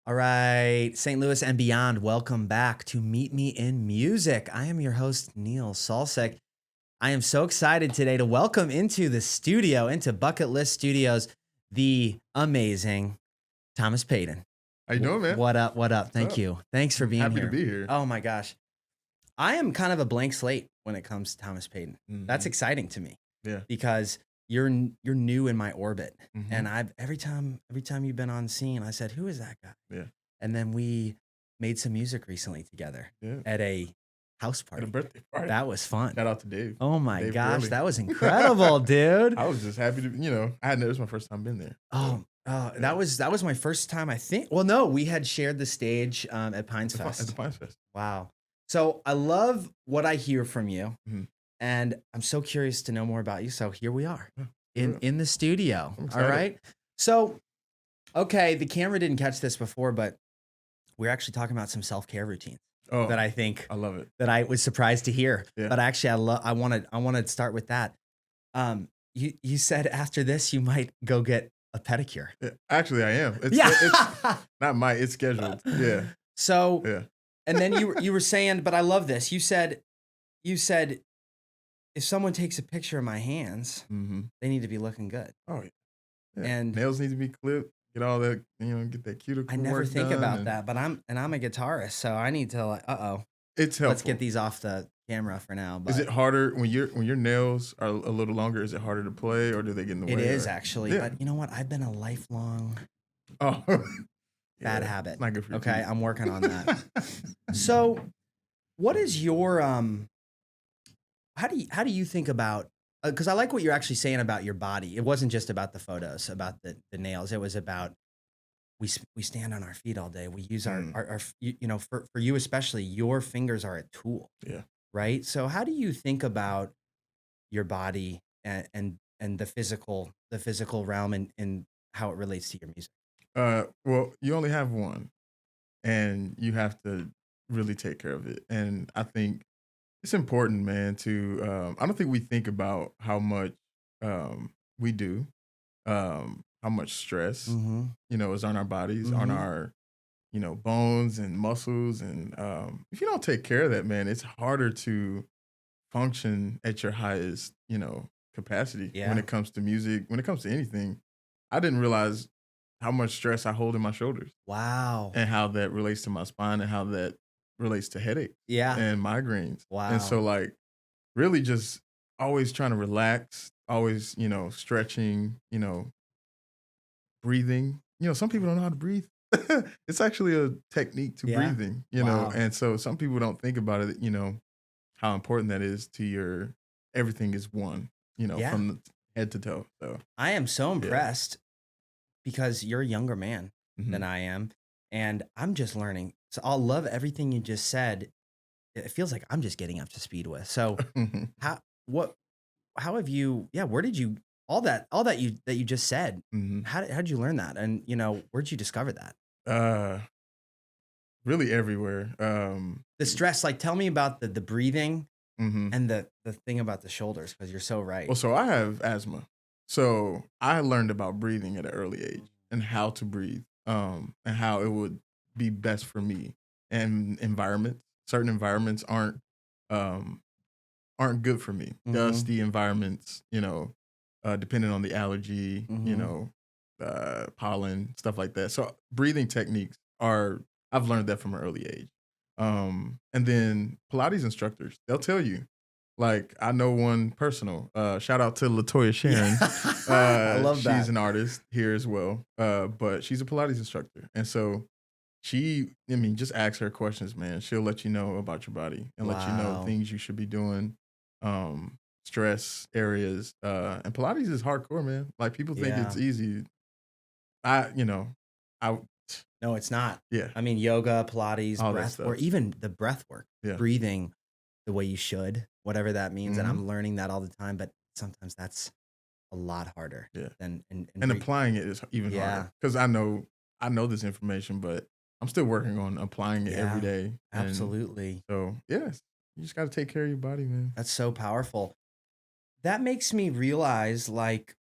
All right, St. Louis and beyond, welcome back to Meet Me in Music. I am your host, Neil Salsich. I am so excited today to welcome into the studio, into Bucket List Studios, the amazing Thomas Paden. How you doing, man? What up? What up? Thank What's up? you. Thanks for being Happy here. to be here. Oh my gosh. I am kind of a blank slate when it comes to Thomas Paden. That's exciting to me. Yeah. Because you're new in my orbit. Mhm. And I've every time you've been on scene, I said, who is that guy? Yeah. And then we made some music recently together at a house At party. a birthday party. That was fun. Shout out to Dave. Oh my Dave gosh, Gurley. that was incredible, dude. I was just happy to, I had, it was my first time being there. That was my first time, I think. Well, no, we had shared the stage at Pines At Fest. the Pines Fest. Wow. So I love what I hear from you, Mhm. and I'm so curious to know more about you. So here we are Yeah. in the studio. I'm All excited. right. So, okay, the camera didn't catch this before, but we're actually talking about some self-care routines Oh, that I think I love it. that I was surprised to hear. Yeah. But actually, I wanted to start with that. You said after this you might go get a pedicure. Yeah. Actually, I am. It's not it's scheduled. Yeah. So, Yeah. and then you were saying, but I love this. You said if someone takes a picture of my hands, Mm-hmm. they need to be looking good. Oh, yeah. And nails need to be clipped. Get all that, get that cuticle I never work think done, about and that, but I'm a guitarist, so I need to It's helpful. let's get these off the camera for now. But Is it harder when your nails are a little longer? Is it harder to play, or do they get in the way? it is or- actually, Yeah. but you know what? I've been a lifelong Oh, bad Yeah, habit. it's not good for your Okay, teeth. I'm working on that. So, what is your how do you think about? Because I like what you're actually saying about your body. It wasn't just about the photos, about the nails. It was about we stand on our feet all day. We use our for you especially, your fingers are a tool. Yeah. Right. So how do you think about your body and the physical realm and how it relates to your music? Well, you only have one, and you have to really take care of it. And I think it's important, man, to I don't think we think about how much we do, how much stress, Mm-hmm. is on our bodies, on Mhm. our, bones and muscles. And if you don't take care of that, man, it's harder to function at your highest, capacity Yeah. when it comes to music, when it comes to anything. I didn't realize how much stress I hold in my shoulders Wow. and how that relates to my spine and how that relates to headaches Yeah. and migraines. Wow. And so, like, really just always trying to relax, always, stretching, breathing. Some people don't know how to breathe. It's actually a technique to Yeah. breathing, Wow. and so some people don't think about it, how important that is to your everything is one, Yeah. from the head to toe. So, I am so yeah. impressed because you're a younger man Mhm. than I am, and I'm just learning. So I'll love everything you just said. It feels like I'm just getting up to speed with. So how have you? Yeah, where did you all that you just said? Mhm. How did you learn that? And where'd you discover that? Really everywhere. The stress. Like, tell me about the breathing Mhm. and the thing about the shoulders because you're so right. Well, so I have asthma. So I learned about breathing at an early age and how to breathe, and how it would be best for me. And certain environments um, aren't good for me. Mhm. Dusty environments, depending on the allergy, Mhm. Pollen, stuff like that. So breathing techniques I've learned that from an early age. And then Pilates instructors, they'll tell you. Like, I know one personal. Shout out to Latoya Sharon. I love that. She's an artist here as well, but she's a Pilates instructor, and so just ask her questions, man. She'll let you know about your body and let you know Wow. things you should be doing, stress areas. And Pilates is hardcore, man. Like, people think Yeah. it's easy. I, No, it's not. yeah, I mean, yoga, Pilates, all that breath, or stuff. even the breath work, Yeah. breathing the way you should, whatever that means. And Mhm. I'm learning that all the time, but sometimes that's a lot harder Yeah. than And breathing. applying it is even Yeah. harder because I know this information, but I'm still working on applying it every Yeah. day. And Absolutely. so, yes, you just got to take care of your body, man. That's so powerful. That makes me realize, like,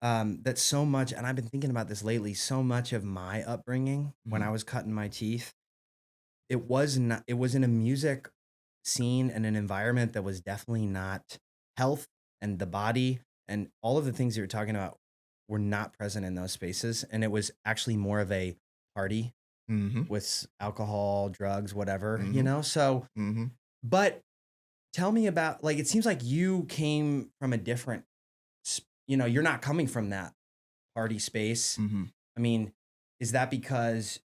that so much, and I've been thinking about this lately, so much of my upbringing when I Mhm. was cutting my teeth, it was in a music scene and an environment that was definitely not health and the body and all of the things you were talking about were not present in those spaces. And it was actually more of a party Mhm. with alcohol, drugs, whatever, you Mhm. know? So, Mhm. but tell me about, like, it seems like you came from a different, you're not coming from that party space. Mhm. I mean, is that because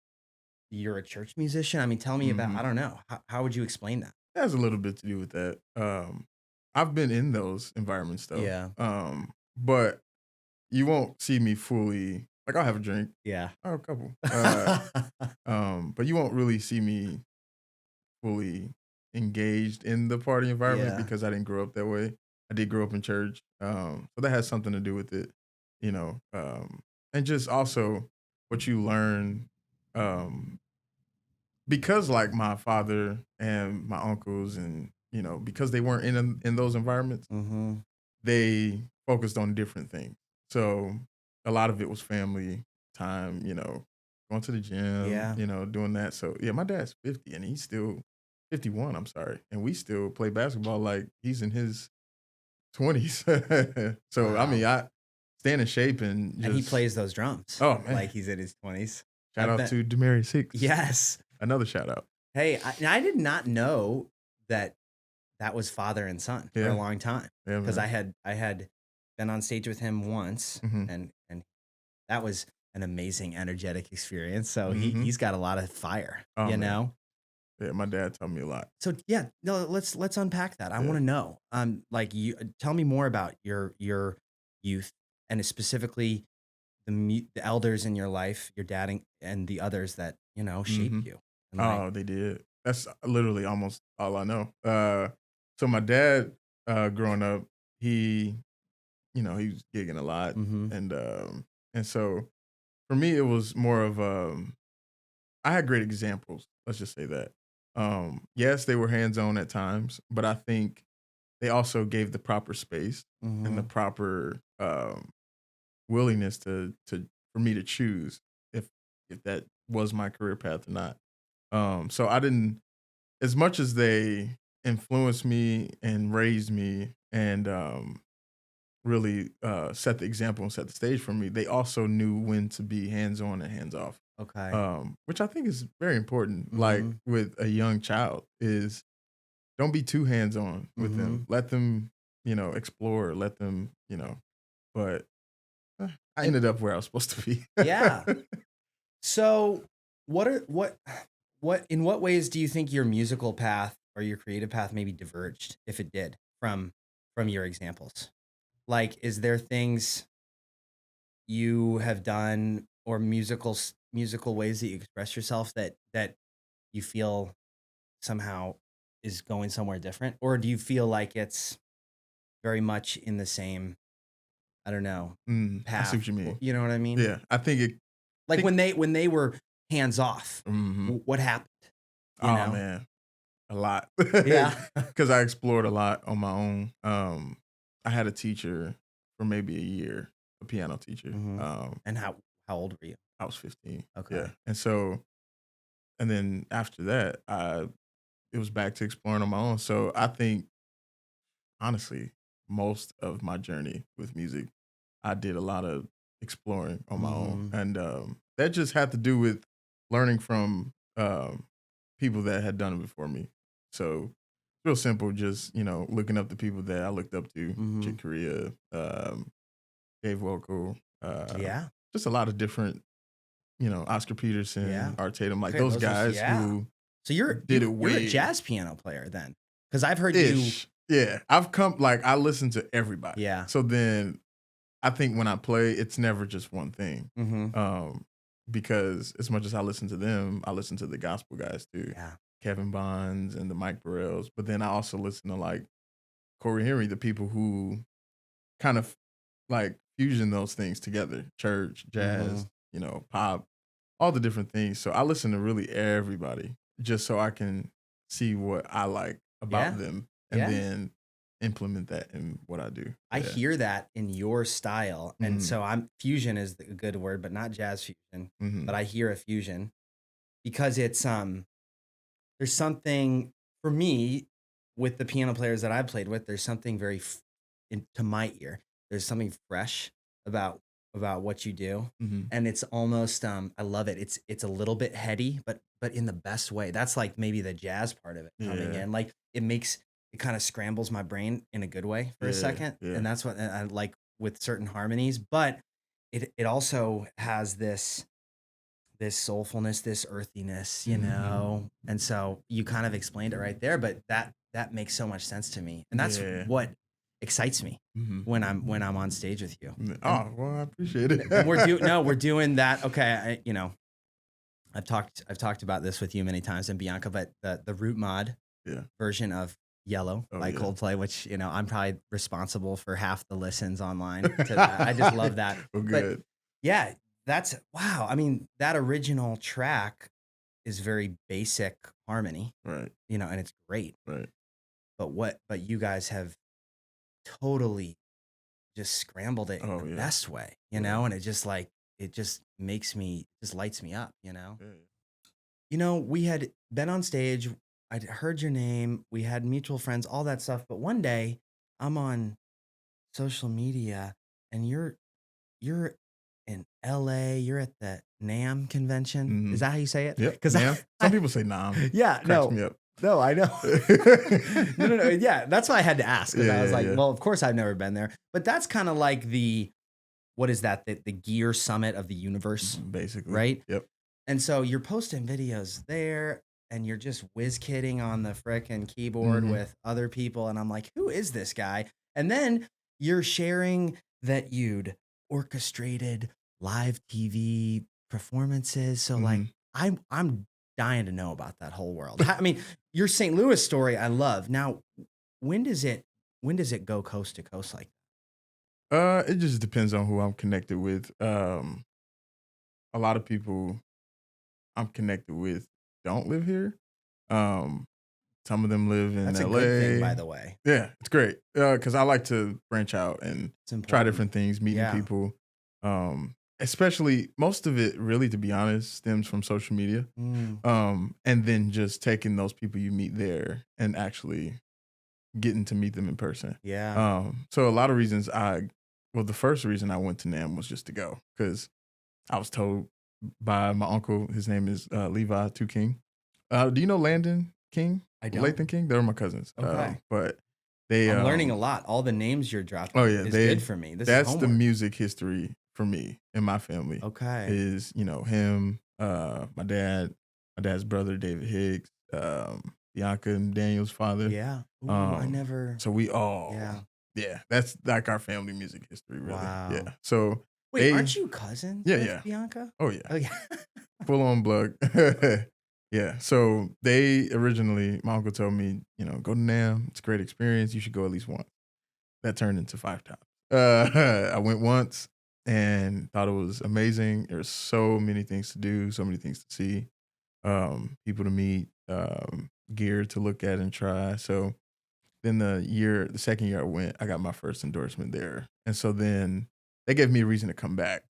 you're a church musician? I mean, tell me about, I Mhm. don't know. How would you explain that? It has a little bit to do with that. I've been in those environments though. Yeah. But you won't see me fully like I'll have a drink Yeah. or a couple. But you won't really see me fully engaged in the party environment Yeah. because I didn't grow up that way. I did grow up in church. So that has something to do with it, you know. And just also what you learn um because like my father and my uncles and because they weren't in those environments, Mhm. they focused on different things. So a lot of it was family time, going to the gym, Yeah. doing that. So yeah, my dad's 50 and he's still 51, I'm sorry. And we still play basketball like he's in his 20s. So I mean, Wow. I staying in shape and And he just plays those drums oh like man. he's in his 20s. I Shout out bet. to Demary Six. Yes. Another shout out. Hey, I did not know that that was father and son for a Yeah. long time Yeah, because man. I had been on stage with him once, Mhm. and that was an amazing energetic experience. So Mhm. he's got a lot of fire, Oh you man. know? Yeah, my dad taught me a lot. So yeah, no, let's unpack that. I Yeah. want to know. Like you tell me more about your youth and specifically the elders in your life, your dad and the others that, shaped Mhm. you. And like, Oh, they did. That's literally almost all I know. So my dad, growing up, he, he was gigging a lot, mhm, and so for me, it was more of I had great examples. Let's just say that. Yes, they were hands on at times, but I think they also gave the proper space and the mhm, proper willingness to for me to choose if that was my career path or not. So I didn't as much as they influenced me and raised me and really set the example and set the stage for me, they also knew when to be hands on and hands off. okay, Which I think is very important. Like mhm, with a young child, is don't be too hands on with them. mhm, Let them, explore. Let them, But I and ended up where I was supposed to be. yeah. So what are what in what ways do you think your musical path or your creative path maybe diverged, if it did, from your examples? Like, is there things you have done or musical ways that you express yourself that you feel somehow is going somewhere different? Or do you feel like it's very much in the same, I don't know, I see path? what you Or, mean. you know what I mean? Yeah, I think it. Like Think. when they were hands off, Mhm. what happened? You Oh know? man, a lot Yeah. because I explored a lot on my own. I had a teacher for maybe a year, a piano teacher. hmm And how old were you? I was 15. Yeah, Okay. and then after that, it was back to exploring on my own. So I think honestly, most of my journey with music, I did a lot of exploring on my own, hmm and that just had to do with learning from people that had done it before me. So real simple, just looking up the people that I looked up to, hmm Chick Corea, Dave Vocal, Yeah. just a lot of different, Oscar Yeah. Peterson, Art Tatum, like Okay. those Those are guys yeah. who So did it you're a way jazz piano player then, because I've heard you. ish. Yeah, I've come like I listen to everybody. Yeah. So then I think when I play, it's never just one thing. hmm Um, because as much as I listen to them, I listen to the gospel guys too, Yeah. Kevin Bonds and the Mike Burrells. But then I also listen to like Corey Henry, the people who kind of like fusion those things together, church, jazz, hmm pop, all the different things. So I listen to really everybody just so I can see what I like about Yeah. them. And Yeah. then implement that in what I do. I hear that in your style. And Mhm. so fusion is a good word, but not jazz fusion. Mhm. But I hear a fusion because it's there's something for me with the piano players that I've played with, there's something very to my ear. There's something fresh about what you do. Mhm. And it's almost I love it. It's a little bit heady, but in the best way. That's like maybe the jazz part of it coming Yeah. in. Like it kind of scrambles my brain in a good way for a Yeah, second. yeah. And that's what I like with certain harmonies, but it also has this soulfulness, this earthiness, you Mhm. know? And so you kind of explained it right there, but that makes so much sense to me. And that's Yeah. what excites me Mhm. when I'm on stage with you. Oh, well, I appreciate it. And we're doing that. Okay. I've talked about this with you many times and Bianca, but the root mod Yeah. version of Yellow by yeah. Coldplay, which, you know, I'm probably responsible for half the listens online to that. I just love that. Well, But good. yeah, that's wow. I mean, that original track is very basic harmony, Right, you know, and it's great. right. But you guys have totally just scrambled it in Oh, the yeah. best way, you Yeah. know, and it just lights me up, you know. Yeah. You know, we had been on stage, I'd heard your name, we had mutual friends, all that stuff, but one day I'm on social media and you're in LA, you're at the NAMM convention. Is Mhm. that how you say it? Yep. Because Some people say NAMM. yeah, Cracks me up. no, I know. No. Yeah, that's why I had to ask. Because I was like, Yeah. well, of course I've never been there. But that's kind of like what is that? The gear summit of the universe, Basically. right? Yep. And so you're posting videos there and you're just whiz kidding on the frickin' keyboard Mhm. with other people. And I'm like, who is this guy? And then you're sharing that you'd orchestrated live TV performances. So like Mhm. I'm dying to know about that whole world. I mean, your St. Louis story I love. Now, when does it go coast to coast like It just depends on who I'm connected with. A lot of people I'm connected with don't live here. Um, some of them live in That's LA. a good thing, by the way. Yeah, it's great. Because I like to branch out and It's important. try different things, meeting Yeah. people. Especially most of it, really, to be honest, stems from social media. And then just taking those people you meet there and actually getting to meet them in person. Yeah. So a lot of reasons the first reason I went to NAMM was just to go because I was told by my uncle, his name is Levi Two King. Do you know Landon King? I don't. Lathan King? They're my cousins. Okay. But they I'm learning a lot. All the names you're dropping is good for me. This that's is the homework. music history for me and my family. Okay. Is, him, my dad's brother, David Higgs, Bianca and Daniel's father. Yeah. Ooh, I never. So we all, Yeah. that's like our family music history, really. Wow. Yeah. So Wait, aren't you cousins with Bianca? Oh, yeah. Oh, yeah. Full on blood. Yeah. So they originally, my uncle told me, go to NAMM. It's a great experience. You should go at least once. That turned into 5 times. I went once and thought it was amazing. There's so many things to do, so many things to see, people to meet, gear to look at and try. So then the second year I went, I got my first endorsement there. And so then they gave me a reason to come back.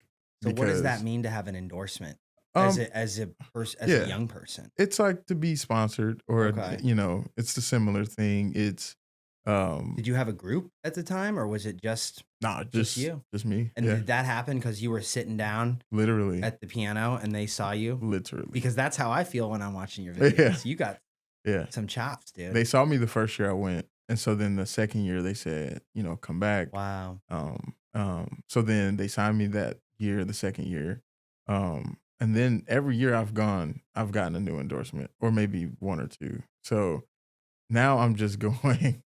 So what does that mean to have an endorsement as a young person? It's like to be sponsored or, Okay. it's the similar thing. It's, Did you have a group at the time or was it just just you? Just me. And yeah. did that happen because you were sitting down Literally. at the piano and they saw you? Literally. Because that's how I feel when I'm watching your videos. Yeah. You got some chops, dude. They saw me the first year I went. And so then the second year they said, come back. Wow. So then they signed me that year, the second year. And then every year I've gotten a new endorsement or maybe one or two. So now I'm just going,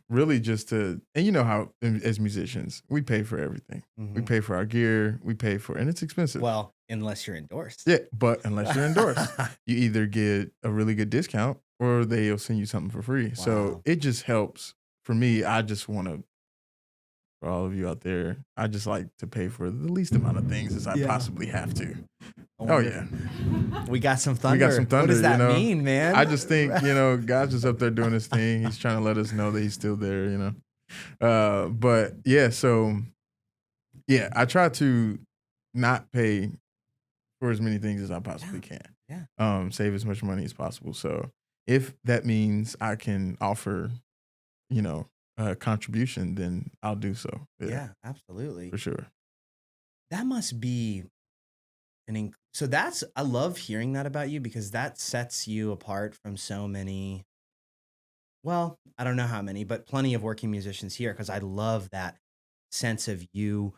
really just to, and you know how as musicians, we pay for everything. We pay for our gear, and it's expensive. Well, unless you're endorsed. Yeah, but unless you're endorsed, you either get a really good discount or they'll send you something for free. Wow. So it just helps. For me, I just want to, for all of you out there, I just like to pay for the least amount of things as I possibly have to. Oh yeah, We got some thunder. we got some thunder. What does that you know? mean, man? I just think God's just up there doing his thing. He's trying to let us know that he's still there. But yeah, so yeah, I try to not pay for as many things as I possibly can. Yeah. Save as much money as possible. So if that means I can offer, a contribution, then I'll do so. Yeah, absolutely. For sure. That must be so I love hearing that about you because that sets you apart from so many, well, I don't know how many, but plenty of working musicians here because I love that sense of you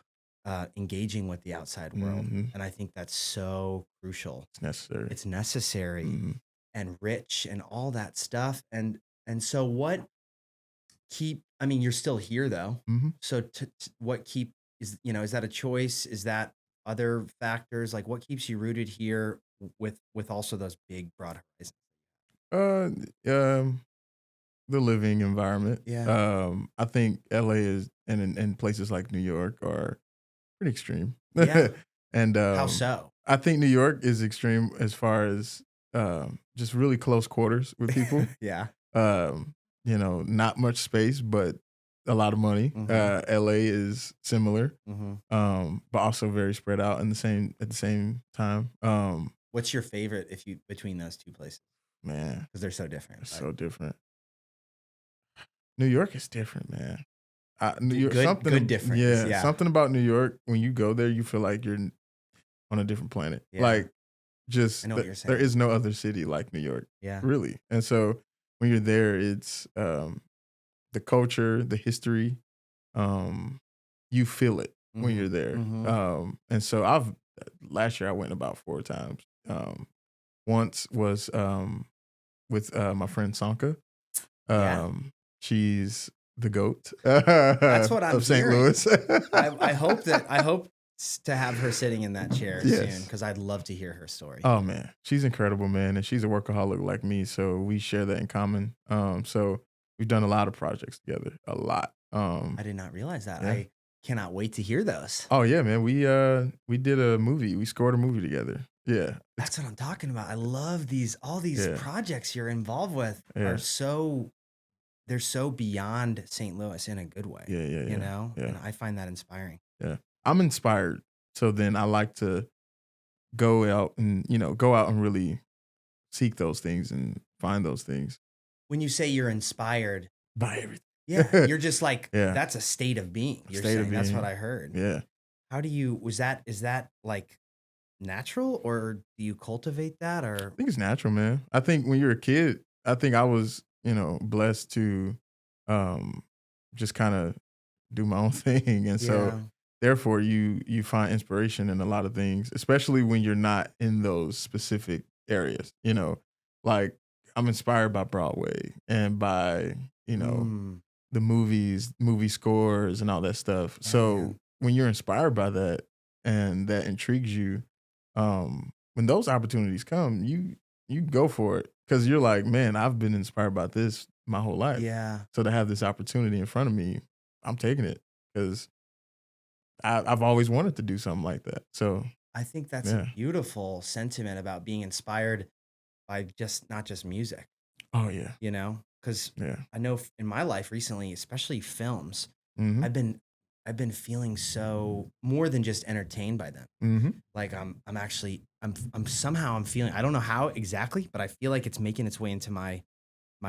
engaging with the outside world. Mhm. And I think that's so crucial. It's necessary. It's necessary Mhm. and rich and all that stuff. And so I mean, you're still here though. Mhm. So what is that a choice? Is that other factors? Like what keeps you rooted here with also those big broad horizons? The living environment. Yeah. I think LA is and places like New York are pretty extreme. Yeah. And How so? I think New York is extreme as far as just really close quarters with people. Yeah. Not much space, but a lot of money. Mhm. LA is similar, Mm-hmm. but also very spread out at the same time. What's your favorite between those two places? Man, Because they're so different. it's so different. New York is different, man. New York, Good difference. Yeah. something about New York. When you go there, you feel like you're on a different planet. Yeah. Like, just I know what you're there saying. is no other city like New York, Yeah. really. And so when you're there, it's the culture, the history. You feel it when you're there. Mhm. And so last year I went about 4 times. Once was with my friend Sanka. Yeah. She's the GOAT That's what I'm of St. hearing. Louis. I hope to have her sitting in that chair Yes. soon because I'd love to hear her story. Oh man, she's incredible, man, and she's a workaholic like me, so we share that in common. So we've done a lot of projects together, a lot. I did not realize that. Yeah. I cannot wait to hear those. Oh yeah, man, we did a movie. We scored a movie together. Yeah, That's what I'm talking about. I love all these Yeah. projects you're involved with Yeah. they're so beyond St. Louis in a good way. Yeah. Yeah. Yeah. And I find that inspiring. Yeah, I'm inspired. So then I like to go out and really seek those things and find those things. When you say you're inspired, By everything. yeah, you're just like, Yeah. that's a state of being. You're State of saying that's being. what I heard. Yeah. How do you, is that like natural or do you cultivate that or? I think it's natural, man. I think when you're a kid, I think I was, blessed to just kind of do my own thing. And so Yeah. therefore you find inspiration in a lot of things, especially when you're not in those specific areas. Like I'm inspired by Broadway and by, Mm, the movie scores and all that stuff. So man. when you're inspired by that and that intrigues you, when those opportunities come, you go for it because you're like, man, I've been inspired by this my whole life. Yeah. So to have this opportunity in front of me, I'm taking it because I've always wanted to do something like that. So I think that's Yeah. a beautiful sentiment about being inspired by not just music, oh yeah, because yeah, I know in my life recently, especially films, mm-hmm. I've been feeling so more than just entertained by them. Mm-hmm. Like I'm somehow I'm feeling, I don't know how exactly, but I feel like it's making its way into my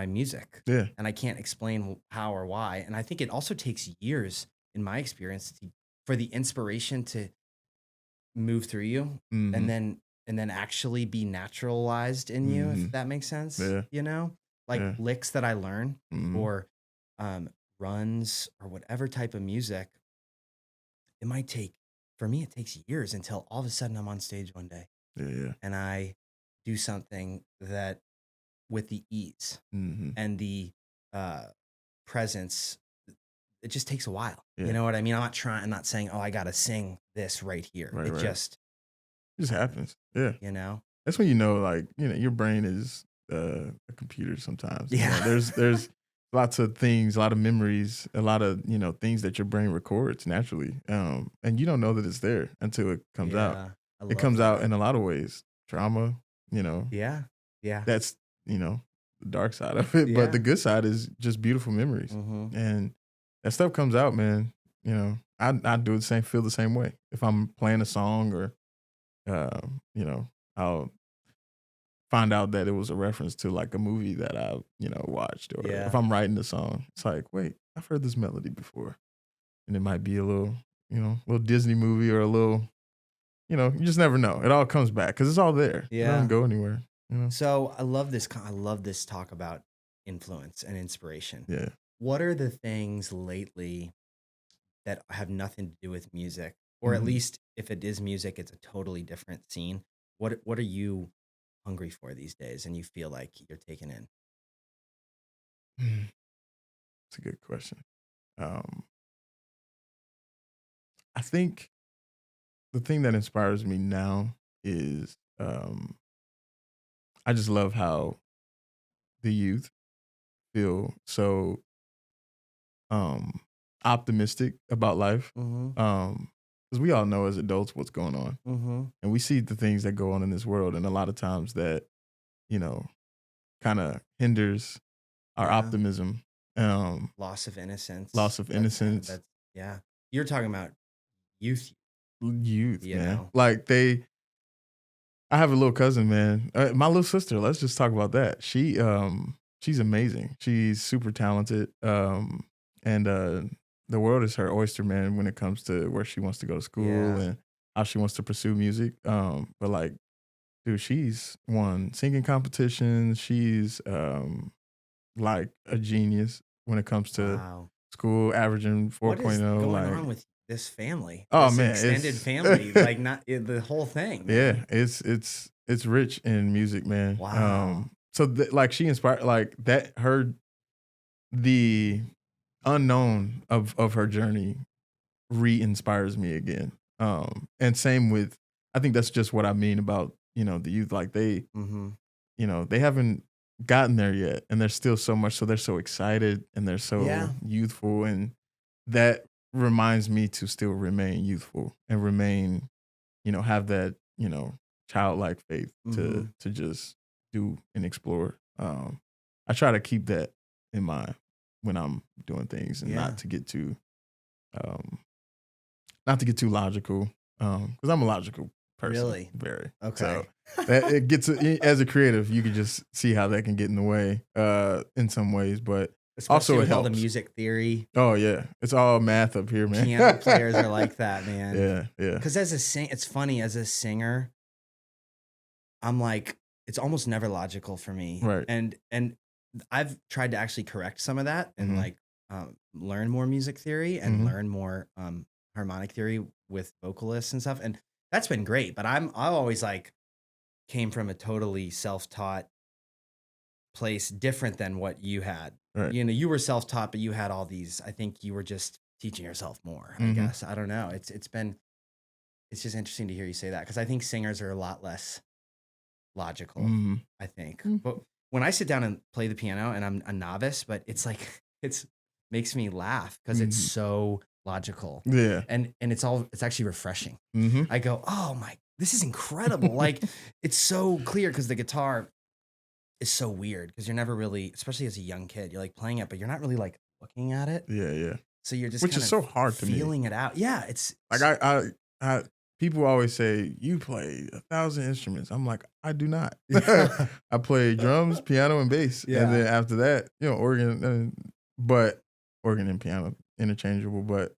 music. Yeah. And I can't explain how or why. And I think it also takes years in my experience for the inspiration to move through you Mm-hmm. and then actually be naturalized in you, Mhm. if that makes sense. Yeah. Like Yeah. licks that I learn Mhm. or runs or whatever type of music, it might take, for me, it takes years until all of a sudden I'm on stage one day Yeah. and I do something that with the ease Mm-hmm. and the uh, presence, it just takes a while. Yeah. You know what I mean? I'm not saying, oh, I got to sing this right here. Right, It right. just, It just happens. Yeah. That's when like, your brain is a computer sometimes. Yeah. There's lots of things, a lot of memories, a lot of, things that your brain records naturally. And you don't know that it's there until it comes out. I it love comes out that. in a lot of ways. Trauma, you know, Yeah. Yeah. that's, the dark side of it. But Yeah. the good side is just beautiful memories. Mm-hmm. And that stuff comes out, man. I do the same, feel the same way. If I'm playing a song or, I'll find out that it was a reference to like a movie that I, watched. Or if Yeah. I'm writing the song, it's like, wait, I've heard this melody before. And it might be a little, little Disney movie or a little, you just never know. It all comes back because it's all there. It Yeah. doesn't go anywhere. So I love this. I love this talk about influence and inspiration. Yeah. What are the things lately that have nothing to do with music, or at Mhm. least if it is music, it's a totally different scene? What are you hungry for these days, and you feel like you're taken in? It's a good question. Um, I think the thing that inspires me now is I just love how the youth feel so um, optimistic about life. Mm-hmm. Because we all know as adults what's going on, Mm-hmm. and we see the things that go on in this world, and a lot of times that you know kind of hinders our Yeah. optimism. Loss of innocence. Loss of innocence. That's yeah. You're talking about youth. Youth, You man. know. Like I have a little cousin, man. My little sister. Let's just talk about that. She's amazing. She's super talented. And the world is her oyster, man. When it comes to where she wants to go to school Yeah. and how she wants to pursue music. But like, dude, she's won singing competitions. She's like a genius when it comes to Wow. school, averaging What is 4.0. going Like, on with this family? oh This man, extended it's family, like not the whole thing, yeah, man. it's rich in music, man. Wow. So like she inspired like that her the unknown of her journey re-inspires me again. And same with I think that's just what I mean about, the youth. Like Mm-hmm. they haven't gotten there yet and there's still so much, so they're so excited and they're so Yeah. youthful, and that reminds me to still remain youthful and remain, have that, childlike faith Mm-hmm. to just do and explore. I try to keep that in mind when I'm doing things and Yeah. um, not to get too logical, because I'm a logical person. Really? Very. Okay. So that it gets as a creative, you can just see how that can get in the way in some ways, but Especially also it with all the helps. music theory. Oh yeah, it's all math up here, man. Piano players are like that, man. Yeah. Because it's funny, as a singer, I'm like, it's almost never logical for me. Right. And I've tried to actually correct some of that and Mhm. like learn more music theory and Mhm. learn more harmonic theory with vocalists and stuff. And that's been great. But I always like came from a totally self-taught place, different than what you had. Right. You were self-taught, but you had all these, I think you were just teaching yourself more, I Mhm. guess. I don't know. It's just interesting to hear you say that, because I think singers are a lot less logical, Mhm. I think. Mm. But when I sit down and play the piano, and I'm a novice, but it's like it's makes me laugh because it's Mhm. so logical. Yeah. And it's actually refreshing. Mhm. I go, "Oh my, this is incredible." Like it's so clear, because the guitar is so weird, because you're never really, especially as a young kid, you're like playing it, but you're not really like looking at it. Yeah. So you're just Which kind is of so hard to me. feeling it out. Yeah, it's Like I people always say you play 1,000 instruments. I'm like, I do not. Yeah. I play drums, piano, and bass, Yeah. and then after that, organ, but organ and piano interchangeable. But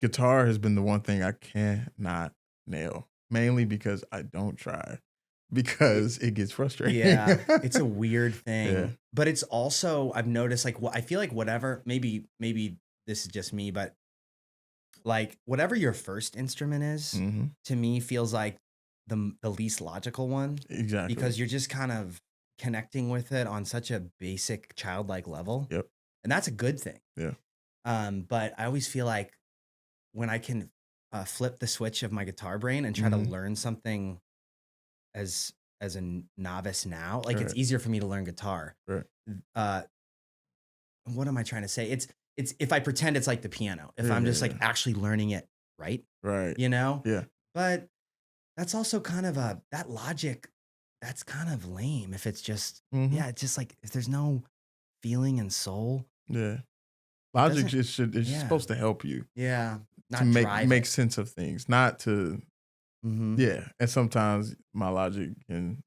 guitar has been the one thing I cannot nail, mainly because I don't try, because it gets frustrating. Yeah, it's a weird thing. Yeah. But it's also, I've noticed, like, I feel like whatever, maybe this is just me, but like whatever your first instrument is, Mhm. to me feels like the least logical one, Exactly. because you're just kind of connecting with it on such a basic childlike level. Yep. And that's a good thing. Yeah. But I always feel like when I can flip the switch of my guitar brain and try to Mhm. learn something as a novice now, like it's Right. easier for me to learn guitar. Right. Uh, what am I trying to say? It's if I pretend it's like the piano, if I'm just like Yeah. actually learning it right, Right. you know? Yeah. But that's also kind of that logic. That's kind of lame if it's just, Mhm. yeah, it's just like if there's no feeling and soul, Yeah. it Logic doesn't, just should is just yeah, supposed to help you yeah, to not make drive make it. sense of things, not to Mm-hmm. yeah. And sometimes my logic can,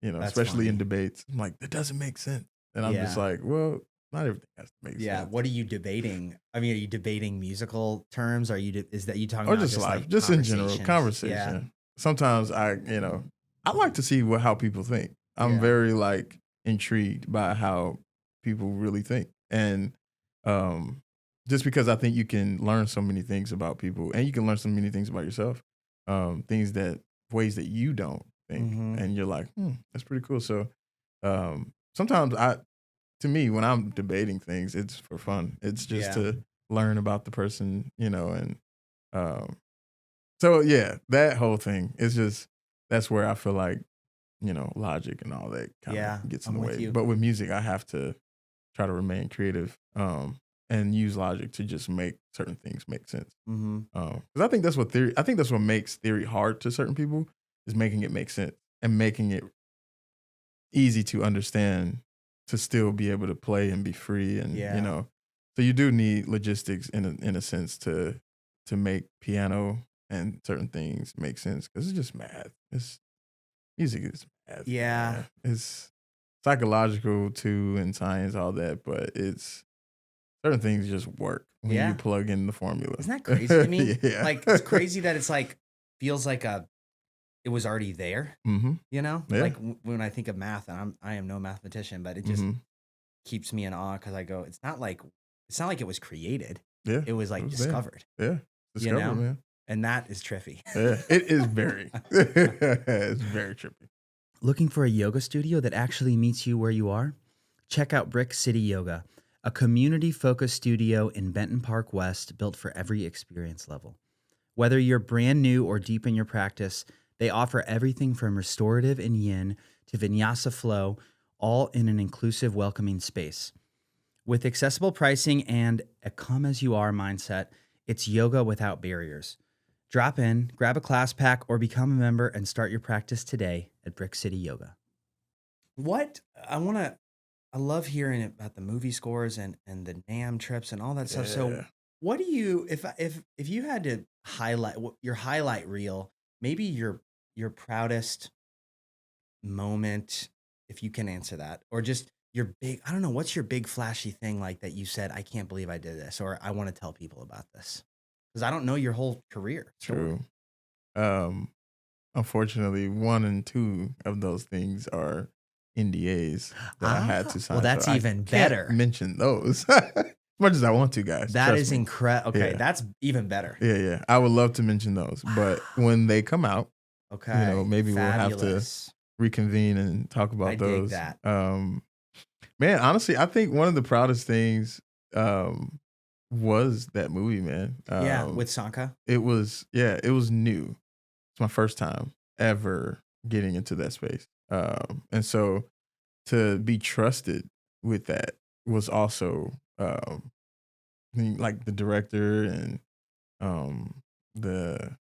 That's especially in funny. debates, I'm like, that doesn't make sense. And I'm just Yeah. like, well, not everything has to make Yeah. sense. What are you debating? I mean, are you debating musical terms? Are you, is that you talking Or about just just life, like just in general, conversations? Yeah. conversation. Sometimes I like to see how people think. I'm Yeah. very like intrigued by how people really think. And um just because I think you can learn so many things about people and you can learn so many things about yourself. Things that ways that you don't think. Mm-hmm. And you're like, that's pretty cool. So sometimes to me, when I'm debating things, it's for fun. It's just Yeah. to learn about the person, and um, so yeah, that whole thing is just that's where I feel like logic and all that kind Yeah. of gets in I'm the with way. you. But with music, I have to try to remain creative and use logic to just make certain things make sense. Mm-hmm. Because I think that's what theory. I think that's what makes theory hard to certain people is making it make sense and making it easy to understand to still be able to play and be free and Yeah. so you do need logistics in a sense to make piano and certain things make sense because it's just math. It's music is math, Yeah. man. It's psychological too and science all that, but it's certain things just work when you Yeah. plug in the formula. Isn't that crazy to me? Yeah. Like, it's crazy that it's like, feels like it was already there, Mm-hmm. Yeah. Like when I think of math, and I am no mathematician, but it just Mm-hmm. keeps me in awe because I go, it's not like it was created. Yeah. It was It like was there. discovered, Yeah. Discovered, man. and that is trippy. Yeah, it is very. It's very trippy. Looking for a yoga studio that actually meets you where you are? Check out Brick City Yoga, a community-focused studio in Benton Park West built for every experience level. Whether you're brand new or deep in your practice, they offer everything from restorative and yin to vinyasa flow, all in an inclusive, welcoming space. With accessible pricing and a come as you are mindset, it's yoga without barriers. Drop in, grab a class pack, or become a member and start your practice today at Brick City Yoga. What I love hearing about the movie scores and the NAMM trips and all that stuff. So, Yeah. what do you if you had to highlight your highlight reel, maybe your proudest moment, if you can answer that, or just your big, I don't know, what's your big flashy thing like that you said, I can't believe I did this, or I want to tell people about this? Because I don't know your whole career story. True. Um, Unfortunately, one and two of those things are NDAs that I had to Well, sign. that's so I even can't better. mention those as much as I want to, guys. That Trust is me. incredible. Okay, Yeah. that's even better. Yeah. I would love to mention those, but when they come out, Okay, maybe we'll have to fabulous. reconvene and talk about I dig those. that. Man, honestly, I think one of the proudest things was that movie, man. Yeah, with Sanka. It was new. It's my first time ever getting into that space. And so to be trusted with that was also like the director and um the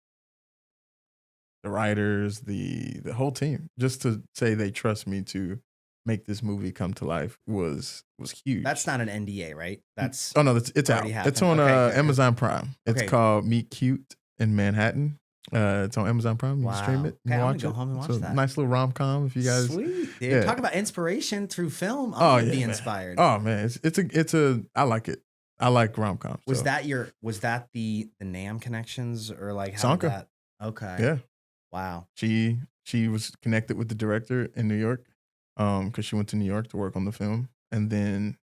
the writers, the whole team. Just to say they trust me to make this movie come to life was huge. That's not an NDA, right? That's Oh no, it's out. already It's happened. on Okay, good. Amazon Prime. It's Okay. called Meet Cute in Manhattan. It's on Amazon Prime. You can stream Wow. it. Okay, You can I'm gonna watch go it. home and It's watch a that. nice little rom com. If you guys, Sweet, dude. yeah. Talk about inspiration through film. I'm Oh gonna yeah, be man. inspired. Oh man, it's a. I like it. I like rom com. Was that the NAMM connections or like how did Sanka? that? Okay. Yeah, Wow. she was connected with the director in New York, because she went to New York to work on the film, and then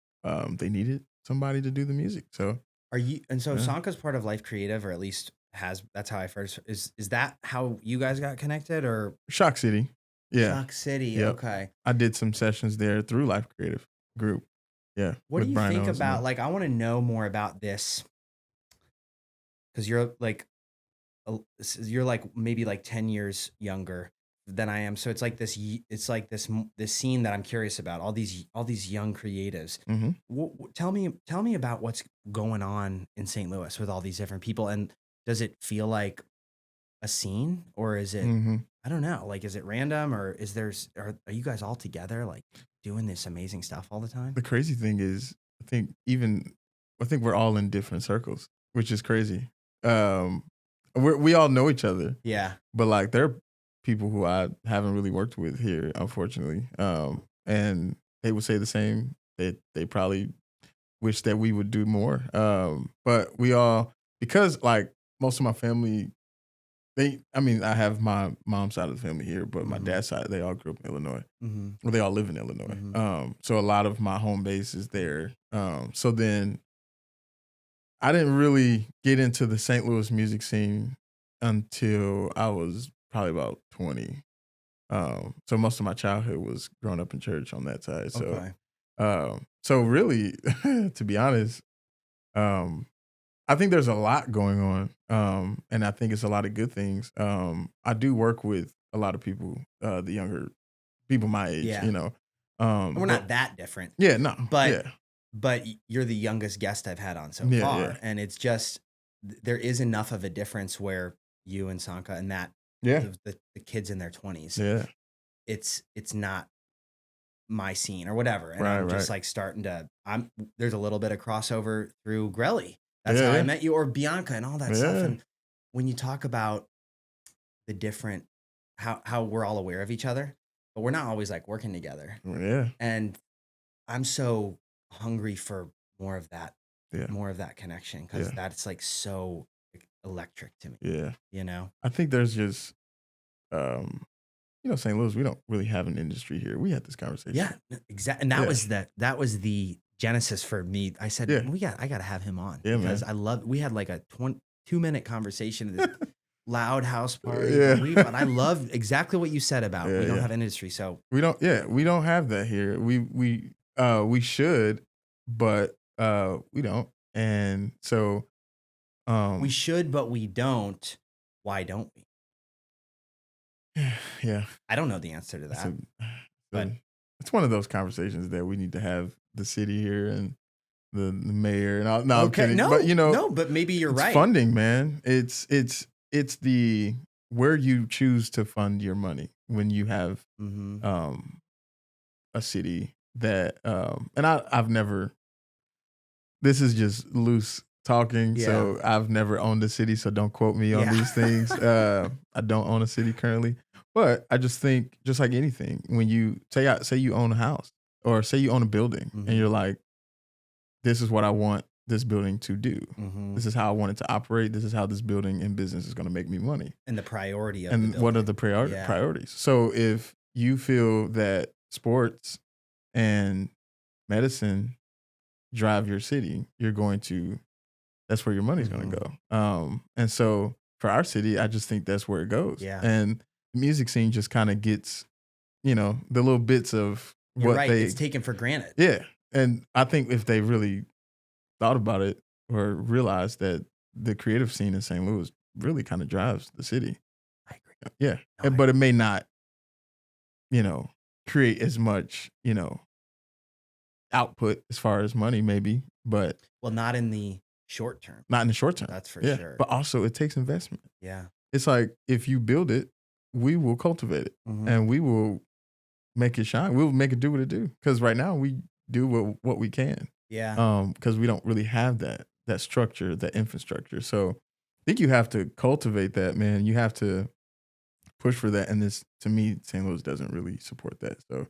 they needed somebody to do the music. So Are you and so yeah. Sanka's part of Life Creative, or at least that's how I first is that how you guys got connected, or Shock City. Yeah. Shock City? Yep. Okay. I did some sessions there through Life Creative Group. Yeah. What do with you Brian think Owens and about, them. like, I want to know more about this because you're like maybe like 10 years younger than I am. So it's like it's like this scene that I'm curious about, all these young creatives. Mm-hmm. Tell me about what's going on in St. Louis with all these different people, and does it feel like a scene, or is it, hmm I don't know, like, is it random, or are you guys all together, like, doing this amazing stuff all the time? The crazy thing is, I think we're all in different circles, which is crazy. Um, we all know each other, Yeah. but like there are people who I haven't really worked with here, unfortunately. And they would say the same. They probably wish that we would do more. But we all, because like most of my family, I mean, I have my mom's side of the family here, but my Mhm. dad's side, they all grew up in Illinois. Mhm. Well, they all live in Illinois. Mhm. So a lot of my home base is there. So then I didn't really get into the St. Louis music scene until I was probably about 20. So most of my childhood was growing up in church on that side. Okay. So really, to be honest, um, I think there's a lot going on, and I think it's a lot of good things. I do work with a lot of people, the younger people my age, Yeah. We're but not that different, yeah, no, but yeah, you're the youngest guest I've had on so yeah, yeah, far, and it's just there is enough of a difference where you and Sanka and that yeah, the kids in their 20s, yeah, it's not my scene or whatever, and right, I'm right, just like starting to there's a little bit of crossover through Grelly. That's how I yeah, met you, or Bianca and all that stuff. yeah, And when you talk about the different how we're all aware of each other, but we're not always like working together. yeah, And I'm so hungry for yeah, more of that connection, because yeah, that's like so electric to me, yeah. you know? I think there's just, um, St. Louis. We don't really have an industry here. We had this Yeah, conversation. exactly. And Yeah, that was the genesis for me. I said, yeah, I gotta have him on, yeah, because man. we had like a 2-minute conversation at this loud house party, Yeah, but I love exactly what you said about yeah, we don't yeah. have an industry. So We don't. Yeah, we don't have that here. We should, but we don't. And so, we um, should, but we don't. Why don't we? yeah, I don't know the answer to it's that, but it's one of those conversations that we need to have the city here and the mayor and all. No, I'm okay, kidding. But no, but maybe you're it's right. funding, man. It's the where you choose to fund your money when you have Hmm. um a city that and I've never, this is just loose talking, Yeah, so I've never owned a city, so don't quote me on yeah. these things. I don't own a city currently, but I just think, just like anything, when you say you own a house or say you own a building, and Hmm. you're like, this is what I want this building to do. Hmm. This is how I want it to operate. This is how this building and business is going to make me money. And the priority of the And what are building. the Yeah. priorities? So if you feel that sports and medicine drive your city, you're going to, that's where your money's going Hmm. to go. And so for our city, I just think that's where it goes. Yeah. And the music scene just kind of gets, the little bits of You're what right. they, It's taken for granted. yeah. And I think if they really thought about it or realized that the creative scene in St. Louis really kind of drives the city. I agree. Yeah. No, But it may not, you know, create as much, output as far as money, maybe, but well, not in the short term. not in the short term. That's for Yeah. sure. But also it takes investment. Yeah. It's like, if you build it, we will cultivate it Hmm. and we will make it shine. We'll make it do what it do. Because right now we do what we can. Yeah. Because we don't really have that structure, that infrastructure. So I think you have to cultivate that, man. You have to push for that. And this, to me, St. Louis doesn't really support that. So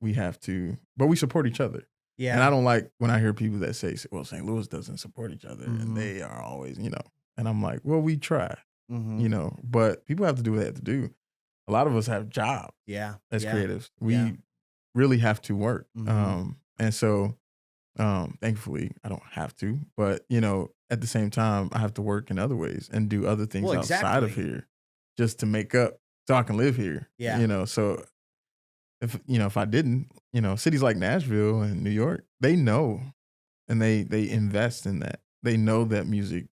we have to, but we support each other. And I Yeah. don't like when I hear people that say, well, St. Louis doesn't support each other and Hmm. they are always, and I'm like, well, we try, Hmm. but people have to do what they have to do. A lot of us have jobs Yeah. as Yeah. creatives. Yeah. We really have to work. Hmm. And so thankfully I don't have to, but at the same time, I have to work in other ways and do other things Well, outside of exactly. here just to make up so I can live here. Yeah. So if I didn't, cities like Nashville and New York, they know, and they invest in that. They know that music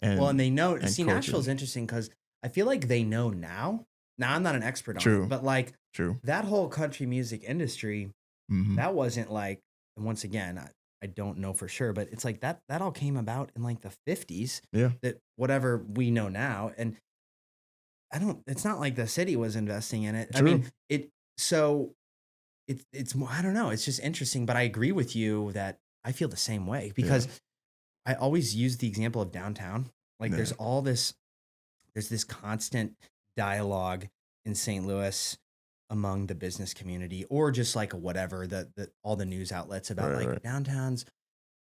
Well, and and they know, and see, culture. Nashville's interesting because I feel like they know now. Now, I'm not an expert on it, True, but like true. that whole country music industry, Mm-hmm. that wasn't like, and once again, I don't know for sure, but it's like that all came about in like the 50s, Yeah, that whatever we know now. And it's not like the city was investing in it. I True. mean, so it's more, I don't know. It's just interesting, but I agree with you that I feel the same way because I always use the example of downtown. Like Yeah. there's this constant dialogue in St. Louis among the business community or just like whatever all the news outlets about like downtown's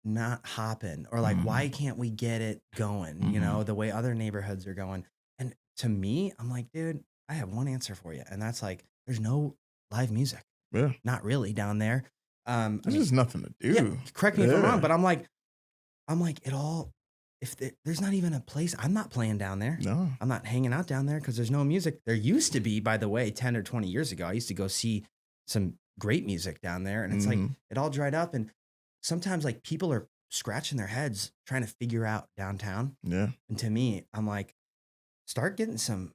not hopping or like why can't we get it going, you know, the way other neighborhoods are going. And to me, I'm like, dude, I have one answer for you, and that's like there's no live music. Yeah. Not really down there. There's just nothing to do. Yeah, correct me if I'm wrong, but I'm like it all. If there's not even a place, I'm not playing down there. No. I'm not hanging out down there because there's no music. There used to be, by the way, 10 or 20 years ago, I used to go see some great music down there, and it's like it all dried up. And sometimes like people are scratching their heads trying to figure out downtown. Yeah. And to me, I'm like, start getting some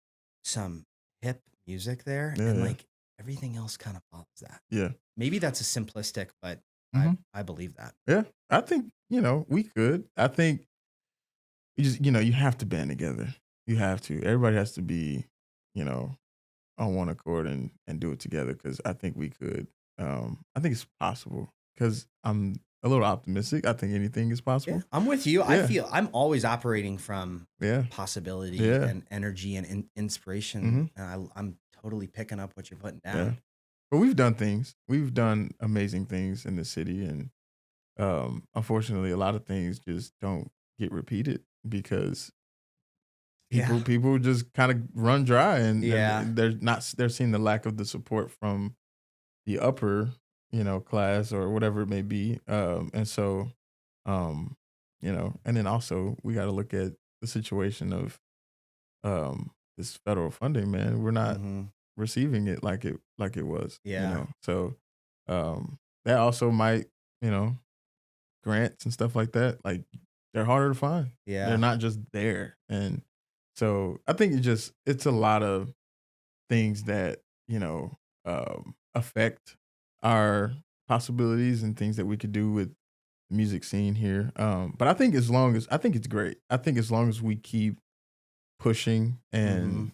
hip music there, and like everything else kind of follows that. Yeah. Maybe that's a simplistic, but I believe that. Yeah. I think, we could. I think you just, you have to band together. You have to. Everybody has to be, on one accord and do it together because I think we could. I think it's possible because I'm a little optimistic. I think anything is possible. Yeah, I'm with you. Yeah. I feel I'm always operating from possibility and energy and inspiration. And I'm totally picking up what you're putting down. Yeah. But we've done things. We've done amazing things in the city. And unfortunately, a lot of things just don't get repeated because people just kind of run dry and they're seeing the lack of the support from the upper class or whatever it may be. And so, and then also we got to look at the situation of this federal funding, man. We're not receiving it like it was. Yeah. So that also might, grants and stuff like that, like they're harder to find. Yeah. They're not just there. And so I think it's a lot of things that, affect our possibilities and things that we could do with the music scene here. But I think I think it's great. I think as long as we keep pushing and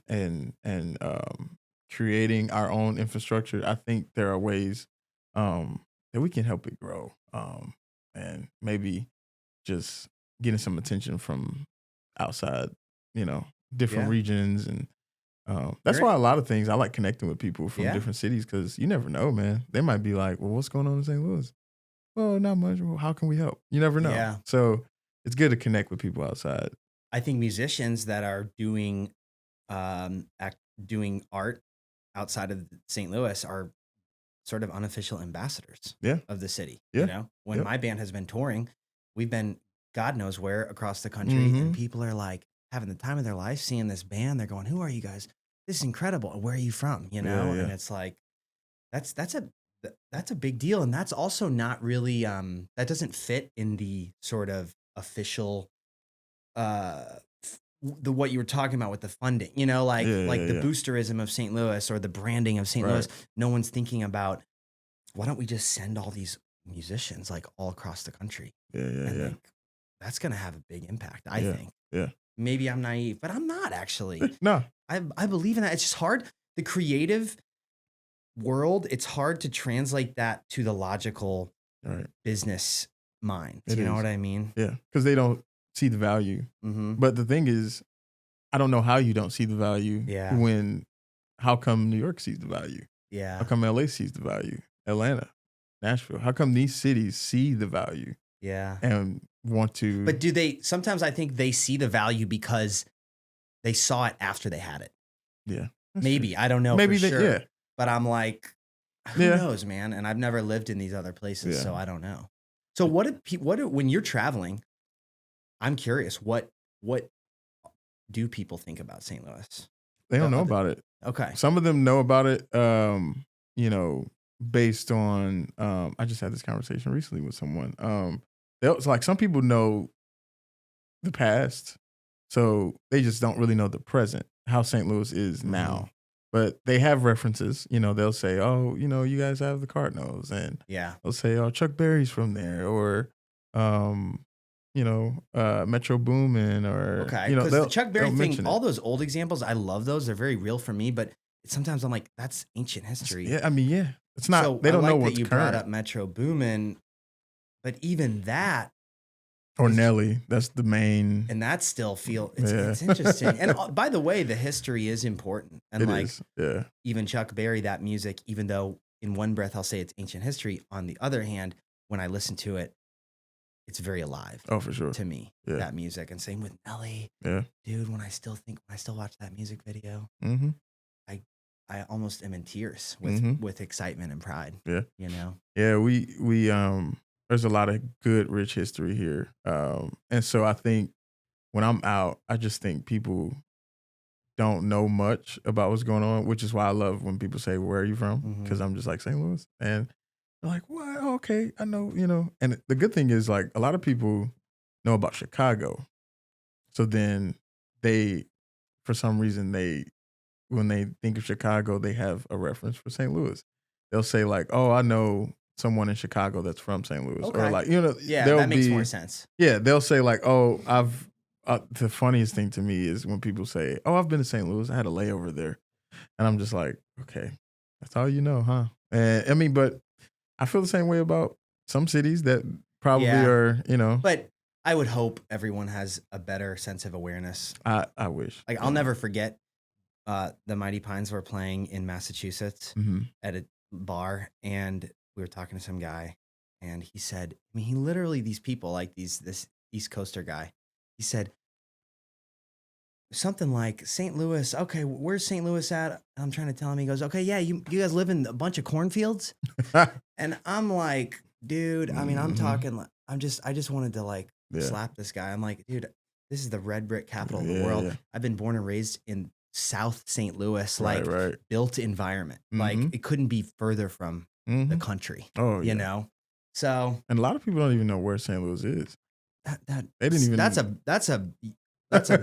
creating our own infrastructure, I think there are ways that we can help it grow. And maybe just getting some attention from outside, different regions. And that's why a lot of things I like connecting with people from different cities because you never know, man. They might be like, well, what's going on in St. Louis? Well, not much. Well, how can we help? You never know. Yeah. So it's good to connect with people outside. I think musicians that are doing doing art outside of St. Louis are sort of unofficial ambassadors of the city. Yeah. When my band has been touring, we've been God knows where across the country, and people are like having the time of their life seeing this band. They're going, "Who are you guys? This is incredible. Where are you from?" And it's like that's a big deal, and that's also not really that doesn't fit in the sort of official what you were talking about with the funding, the boosterism of St. Louis or the branding of St. Louis. No one's thinking about why don't we just send all these musicians like all across the country? Like, that's gonna have a big impact, I think. Yeah. Maybe I'm naive, but I'm not actually. No. I believe in that. It's just hard. The creative world, it's hard to translate that to the logical business mind. You know what I mean? Yeah, because they don't see the value. But the thing is, I don't know how you don't see the value how come New York sees the value? Yeah. How come LA sees the value? Atlanta, Nashville. How come these cities see the value? Yeah. And want to. But sometimes I think they see the value because they saw it after they had it. Yeah. Maybe. True. I don't know Maybe for sure. Yeah. But I'm like, who knows, man? And I've never lived in these other places, so I don't know. So when you're traveling, I'm curious, what do people think about St. Louis? They don't know about it. Okay. Some of them know about it, based on, I just had this conversation recently with someone. It's like some people know the past, so they just don't really know the present, how St. Louis is now. But they have references, they'll say, oh, you guys have the Cardinals. And they'll say, oh, Chuck Berry's from there. Or, Metro Boomin or Okay, because the Chuck Berry they'll thing, mention all it. those old examples, I love those. They're very real for me, but sometimes I'm like, that's ancient history. Yeah, I mean, yeah, it's not. So They I don't know like that what's you brought current. up Metro Boomin, but even that Or is, Nelly, that's the main. and that still Yeah. it's interesting. And by the way, the history is important. And It like is. Yeah. even Chuck Berry, that music, even though in one breath I'll say it's ancient history, on the other hand, when I listen to it, it's very alive Oh, for sure. to me. Yeah. That music, and same with Nelly. Yeah. Dude, when I still watch that music video, Mm-hmm. I almost am in tears Mhm. with excitement and pride. Yeah. You know? Yeah, we there's a lot of good, rich history here. And so I think when I'm out, I just think people don't know much about what's going on, which is why I love when people say, "Where are you from?" Mhm. Because I'm just like St. Louis, and they're like, "What? Oh, okay, I know." And the good thing is, like, a lot of people know about Chicago, so then they, for some reason, when they think of Chicago, they have a reference for St. Louis. They'll say like, "Oh, I know someone in Chicago that's from St. Louis," or Okay. like, Yeah, they'll that makes be more sense. yeah, they'll say like, "Oh, I've." The funniest thing to me is when people say, "Oh, I've been to St. Louis. I had a layover there," and I'm just like, "Okay, that's all you know, huh?" And I mean, but I feel the same way about some cities that probably Yeah. are. But I would hope everyone has a better sense of awareness. I wish. Like, I'll never forget the Mighty Pines were playing in Massachusetts Mm-hmm. at a bar, and we were talking to some guy, and he said, I mean, he literally, these people, like this East Coaster guy, he said something like St. Louis. Okay, where's St. Louis at? I'm trying to tell him. He goes, okay, yeah, you guys live in a bunch of cornfields, and I'm like, dude. I mean, I'm talking. Like, I just wanted to like slap this guy. I'm like, dude, this is the red brick capital of the world. Yeah. I've been born and raised in South St. Louis, like right. built environment. Like it couldn't be further from the country. Oh, you know. So, and a lot of people don't even know where St. Louis is. They didn't even. That's a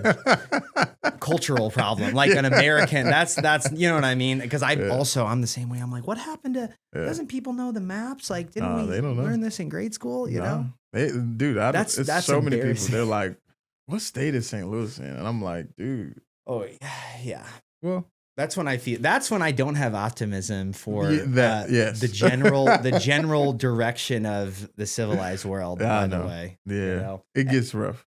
cultural problem, like an American. That's you know what I mean? Because I'm the same way. I'm like, what happened to? Doesn't people know the maps? Like, didn't we they don't know. learn this in grade school? You know, dude. That's so many people. embarrassing. They're like, what state is St. Louis in? And I'm like, dude. Oh yeah. Well, that's when I don't have optimism for the general direction of the civilized world. By the way, it gets rough.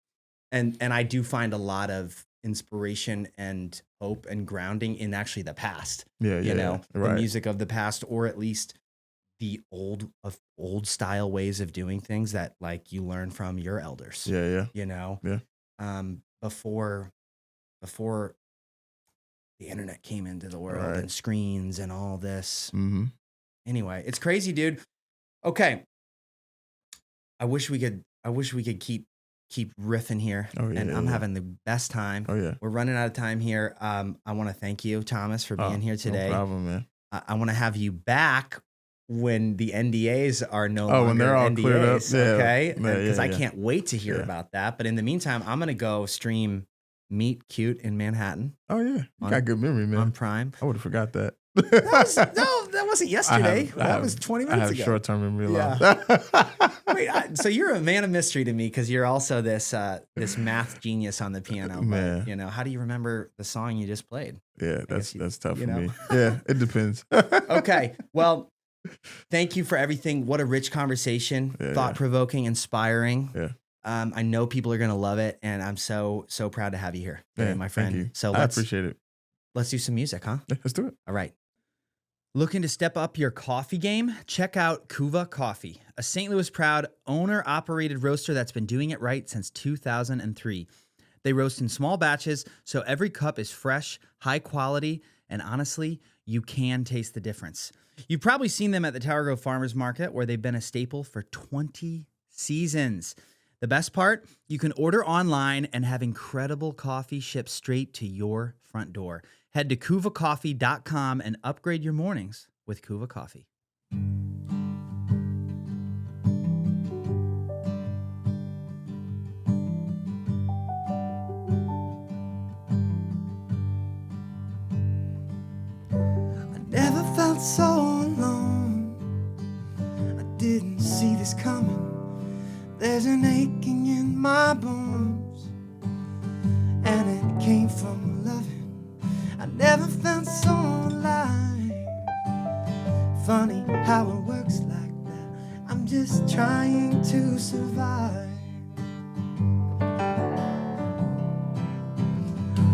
And I do find a lot of inspiration and hope and grounding in actually the past. The music of the past, or at least the old style ways of doing things that like you learn from your elders. Before the internet came into the world and screens and all this. Mm-hmm. Anyway, it's crazy, dude. Okay. I wish we could keep riffing here. I'm having the best time. Oh yeah. We're running out of time here. I want to thank you, Thomas, for being here today. No problem, man. I want to have you back when the NDAs are no longer when they're all NDAs, cleared up. okay? Because I can't wait to hear about that. But in the meantime, I'm going to go stream Meet Cute in Manhattan. Oh yeah. You got good memory, man. On Prime. I would have forgot that. That wasn't yesterday. That was 20 minutes ago. I have short-term memory loss. Wait, so you're a man of mystery to me because you're also this math genius on the piano. Man. But, how do you remember the song you just played? Yeah, that's tough for me. Yeah, it depends. Okay, well, thank you for everything. What a rich conversation, thought-provoking, inspiring. Yeah. I know people are going to love it, and I'm so proud to have you here, my friend. Thank you. So I appreciate it. Let's do some music, huh? Yeah, let's do it. All right. Looking to step up your coffee game? Check out Kuva Coffee, a St. Louis proud owner-operated roaster that's been doing it right since 2003. They roast in small batches, so every cup is fresh, high quality, and honestly, you can taste the difference. You've probably seen them at the Tower Grove Farmers Market, where they've been a staple for 20 seasons. The best part? You can order online and have incredible coffee shipped straight to your front door. Head to kuvacoffee.com and upgrade your mornings with Kuva Coffee. I never felt so alone. I didn't see this coming. There's an aching in my bones, and it came from loving. I never felt so alive. Funny how it works like that. I'm just trying to survive.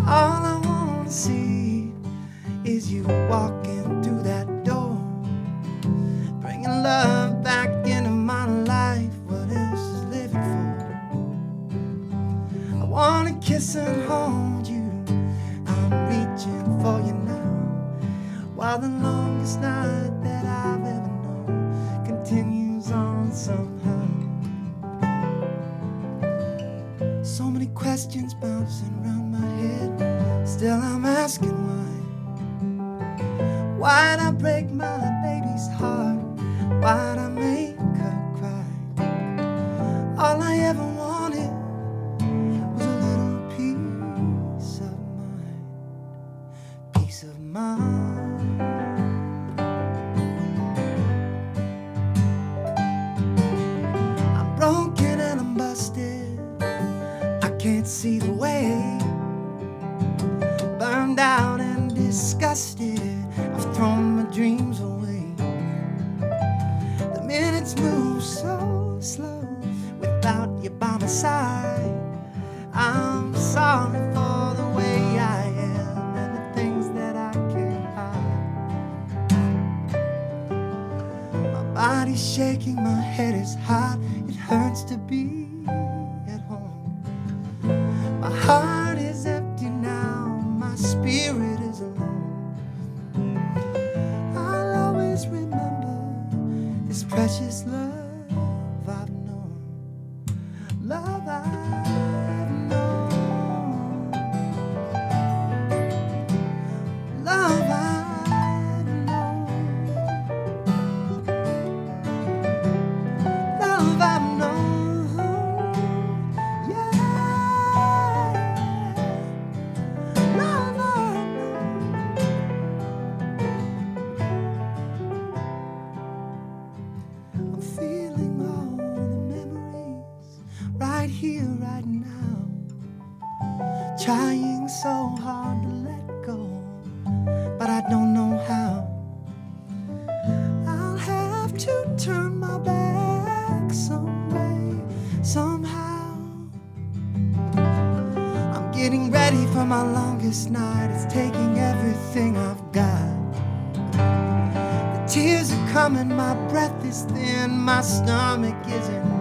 All I wanna see is you walking through that door, bringing love back into my life. What else is living for? I wanna kiss and hold you. I'm reaching for you now, while the longest night that I've ever known continues on somehow. So many questions bouncing around my head. Still I'm asking why. Why'd I break my baby's heart? Why'd I make her cry? All I ever wanted was a little peace of mind. Peace of mind. I'm broken and I'm busted. I can't see the way. Burned out and disgusted, I've thrown my dreams away. The minutes move so slow without you by my side. I'm sorry for the way I am and the things that I can't hide. My body's shaking, my head is hot. It hurts to be at home. My heart is empty now, my spirit is alone. I'll always remember this precious love I've known. Love I've known. Love I've known. Love I've known. Yeah. Love I've known. I'm feeling all the memories right here, right now. Trying so hard to let go, but I don't know how. I'll have to turn my back some way, somehow. I'm getting ready for my longest night. It's taking everything I've got. The tears are coming, my breath is thin, my stomach isn't